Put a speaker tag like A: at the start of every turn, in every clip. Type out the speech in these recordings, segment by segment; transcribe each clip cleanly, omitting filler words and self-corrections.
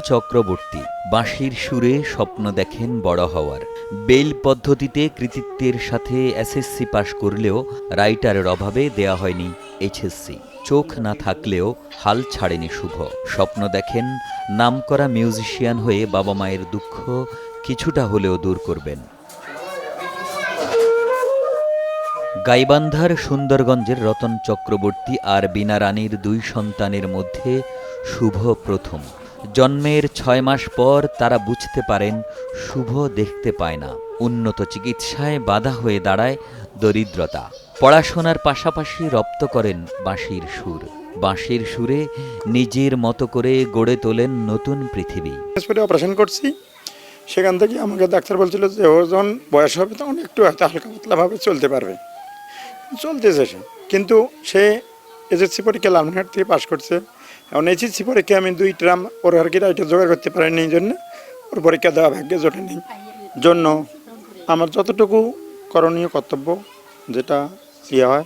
A: চক্রবর্তী বাঁশির সুরে স্বপ্ন দেখেন বড় হওয়ার। বেল পদ্ধতিতে কৃতিত্বের সাথে এসএসসি পাশ করলেও রাইটারের অভাবে দেয়া হয়নি এইচএসসি। চোখ না থাকলেও হাল ছাড়েনি শুভ। স্বপ্ন দেখেন নামকরা মিউজিশিয়ান হয়ে বাবা মায়ের দুঃখ কিছুটা হলেও দূর করবেন। গাইবান্ধার সুন্দরগঞ্জের রতন চক্রবর্তী আর বীণা রানীর 2 সন্তানের মধ্যে শুভ প্রথম। জন্মের 6 মাস পর তারা বুঝতে পারেন শুভ দেখতে পায় না। উন্নত চিকিৎসায় বাধা হয়ে দাঁড়ায় দরিদ্রতা। পড়াশোনার পাশাপাশি রপ্ত করেন বাঁশির সুর। বাঁশির সুরে নিজের মতো করে গড়ে তোলেন নতুন পৃথিবী।
B: অপারেশন করছি, সেখান থেকে আমাকে ডাক্তার বলছিল যে ও যখন বয়স হবে তখন একটু হালকা পাতলাভাবে চলতে পারবে। চলতেছে সে, কিন্তু সে এসএসসি পরীক্ষা লালমনিরহাট থেকে পাশ করছে। এখন এইচএসসি পরীক্ষা আমি 2 ট্রাম ওর আর কি রাইটার জোগাড় করতে পারিনি, এই জন্য ওর পরীক্ষা দেওয়া ভাগ্যে জোটে নেই। জন্য আমার যতটুকু করণীয় কর্তব্য যেটা ইয়ে হয়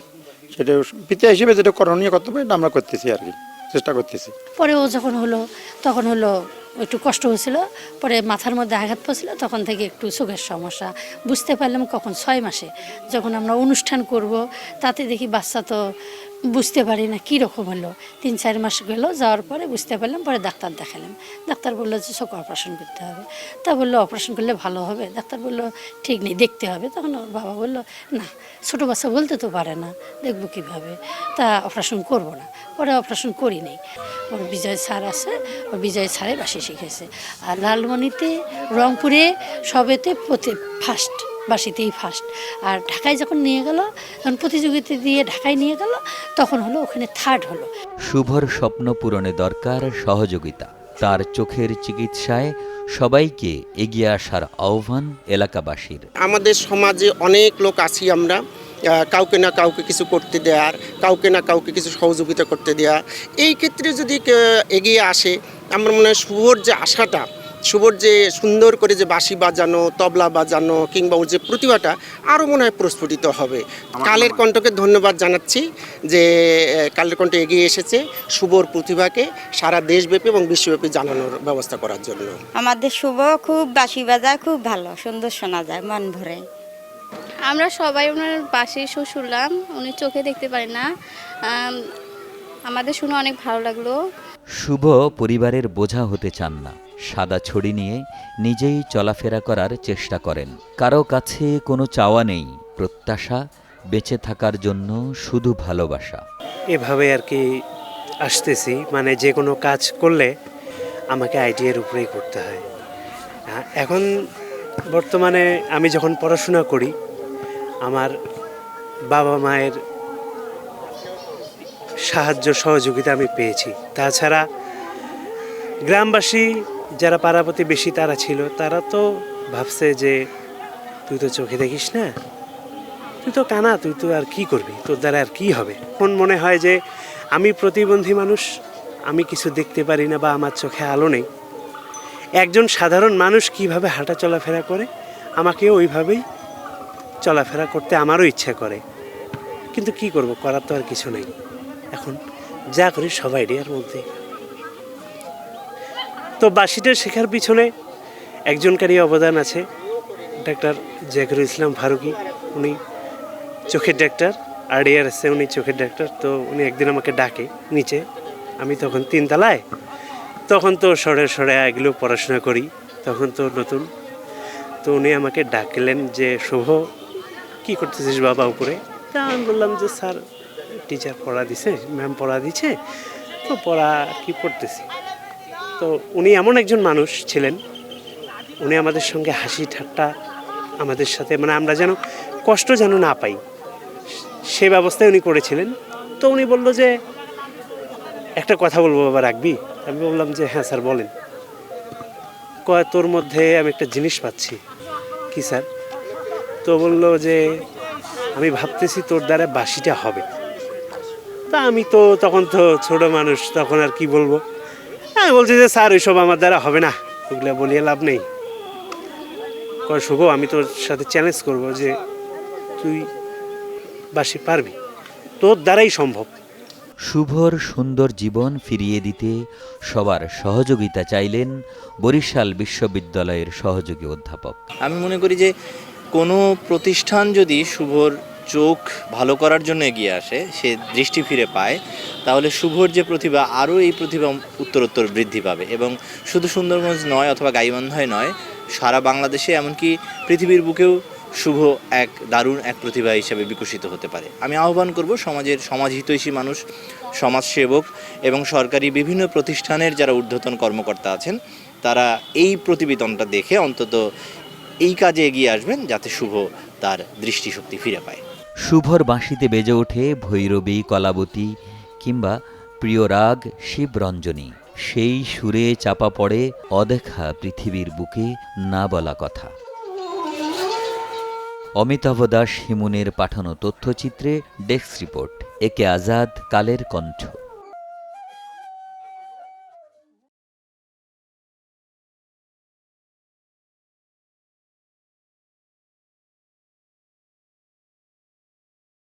B: সেটা পিতা হিসেবে যেটা করণীয় কর্তব্য এটা আমরা করতেছি আর কি, চেষ্টা করতেছি।
C: পরে ও যখন হলো তখন হলো একটু কষ্ট হয়েছিল, পরে মাথার মধ্যে আঘাত পড়ছিল, তখন থেকে একটু চোখের সমস্যা বুঝতে পারলাম কখন 6 মাসে যখন আমরা অনুষ্ঠান করব। তাতে দেখি বাচ্চা তো বুঝতে পারি না কীরকম হলো। 3-4 মাস গেল, যাওয়ার পরে বুঝতে পারলাম। পরে ডাক্তার দেখালাম, ডাক্তার বললো যে চোখ অপারেশন করতে হবে। তা বললো অপারেশন করলে ভালো হবে। ডাক্তার বললো ঠিক নেই, দেখতে হবে। তখন ওর বাবা বললো না, ছোটো বাচ্চা বলতে তো পারে না, দেখবো কীভাবে, তা অপারেশন করবো না। পরে অপারেশন করি নেই। ওর বিজয় স্যার আছে, ওর বিজয় স্যারে বাঁশি শিখেছে। আর লালমনিতে, রংপুরে সবেতে ফার্স্ট, বাঁশিতেই ফার্স্ট। আর ঢাকায় যখন নিয়ে গেল, তখন প্রতিযোগিতা দিয়ে ঢাকায় নিয়ে গেল, তখন হলো ওখানে 3rd হলো।
A: শুভর স্বপ্ন পূরণে দরকার সহযোগিতা। তার চোখের চিকিৎসায় সবাইকে এগিয়ে আসার আহ্বান এলাকাবাসীর।
D: আমাদের সমাজে অনেক লোক আছি আমরা, কাউকে না কাউকে কিছু করতে দেওয়ার, কাউকে না কাউকে কিছু সহযোগিতা করতে দেওয়া। এই ক্ষেত্রে যদি এগিয়ে আসে, আমার মনে হয় শুভর যে আশাটা, শুভর যে সুন্দর করে যে বাঁশি বাজানো, তবলা বাজানো কিংবা ওর যে প্রতিভাটা আরও মনে হয় প্রস্ফুটিত হবে। কালের কণ্ঠকে ধন্যবাদ জানাচ্ছি যে কালের কণ্ঠ এগিয়ে এসেছে শুভর প্রতিভাকে সারা দেশব্যাপী এবং বিশ্বব্যাপী জানানোর ব্যবস্থা করার জন্য।
E: আমাদের শুভ খুব বাঁশি বাজায়, খুব ভালো, সুন্দর শোনা যায়, মন ভরে।
F: আমরা সবাই ওনার বাঁশির সুর শুনলাম, উনি চোখে দেখতে পারেন না, আমাদের শুনে অনেক ভালো লাগলো।
A: শুভ পরিবারের বোঝা হতে চান না। সাদা ছড়ি নিয়ে নিজেই চলাফেরা করার চেষ্টা করেন। কারো কাছে কোনো চাওয়া নেই, প্রত্যাশা বেঁচে থাকার জন্য শুধু ভালোবাসা।
G: এভাবে আর কি আসতেছি, মানে যে কোনো কাজ করলে আমাকে আইডিয়ার উপরেই করতে হয়। এখন বর্তমানে আমি যখন পড়াশোনা করি, আমার বাবা মায়ের সাহায্য সহযোগিতা আমি পেয়েছি। তাছাড়া গ্রামবাসী যারা পাড়া প্রতিবেশী তারা ছিল, তারা তো ভাবছে যে তুই তো চোখে দেখিস না, তুই তো কানা, তুই তো আর কি করবি, তোর দ্বারা আর কি হবে। এখন মনে হয় যে আমি প্রতিবন্ধী মানুষ, আমি কিছু দেখতে পারি না বা আমার চোখে আলো নেই। একজন সাধারণ মানুষ কিভাবে হাঁটা চলাফেরা করে, আমাকেও ওইভাবেই চলাফেরা করতে আমারও ইচ্ছা করে। কিন্তু কি করব, করার তো আর কিছু নেই। এখন যা করি সব আইডিয়ার মধ্যে। তো বাঁশিটা শেখার পিছনে একজনকারই অবদান আছে, ডাক্তার জাকিরুল ইসলাম ফারুকি। উনি চোখের ডাক্তার, আইডিয়ার আছে, উনি চোখের ডাক্তার। তো উনি একদিন আমাকে ডাকে নিচে, আমি তখন 3 তলায়, তখন তো সরে সরে এগুলো পড়াশোনা করি, তখন তো নতুন। তো উনি আমাকে ডাকলেন যে শুভ কী করতেছিস বাবা উপরে? তা আমি বললাম যে স্যার টিচার পড়া দিছে, ম্যাম পড়া দিচ্ছে, তো পড়া কি পড়তেছি। তো উনি এমন একজন মানুষ ছিলেন, উনি আমাদের সঙ্গে হাসি ঠাট্টা আমাদের সাথে, মানে আমরা যেন কষ্ট যেন না পাই সে ব্যবস্থায় উনি করেছিলেন। তো উনি বললো যে একটা কথা বলবো বাবা, রাখবি? আমি বললাম যে হ্যাঁ স্যার বলেন। কয় তোর মধ্যে আমি একটা জিনিস পাচ্ছি। কি স্যার? তো বললো যে আমি ভাবতেছি তোর দ্বারা বাঁশিটা হবে। তা আমি তো তখন তো ছোট মানুষ, তখন আর কি বলবো। আমি বলছি যে স্যার ওইসব আমার দ্বারা হবে না, ওগুলো বলিয়ে লাভ নেই। কয় শুভ আমি তোর সাথে চ্যালেঞ্জ করব যে তুই বাঁশি পারবি, তোর দ্বারাই সম্ভব।
A: শুভর সুন্দর জীবন ফিরিয়ে দিতে সবার সহযোগিতা চাইলেন বরিশাল বিশ্ববিদ্যালয়ের সহযোগী অধ্যাপক।
H: আমি মনে করি যে কোনো প্রতিষ্ঠান যদি শুভর চোখ ভালো করার জন্য এগিয়ে আসে, সে দৃষ্টি ফিরে পায়, তাহলে শুভর যে প্রতিভা, আরও এই প্রতিভা উত্তরোত্তর বৃদ্ধি পাবে এবং শুধু সুন্দরগঞ্জ নয় অথবা গাইবান্ধায় নয়, সারা বাংলাদেশে এমনকি পৃথিবীর বুকেও শুভ এক দারুণ এক প্রতিভা হিসেবে বিকশিত হতে পারে। আমি আহ্বান করব সমাজের সমাজহিতৈষী মানুষ, সমাজসেবক এবং সরকারি বিভিন্ন প্রতিষ্ঠানের যারা ঊর্ধ্বতন কর্মকর্তা আছেন, তারা এই প্রতিবেদনটা দেখে অন্তত এই কাজে এগিয়ে আসবেন যাতে শুভ তার দৃষ্টিশক্তি ফিরে পায়।
A: শুভর বাঁশিতে বেজে ওঠে ভৈরবী, কলাবতী কিংবা প্রিয়রাগ, শিবরঞ্জনী। সেই সুরে চাপা পড়ে অদেখা পৃথিবীর বুকে না বলা কথা। অমিতাভ দাস হিমুনের পাঠানো তথ্যচিত্রে ডেস্ক রিপোর্ট, একে আজাদ, কালের কণ্ঠ।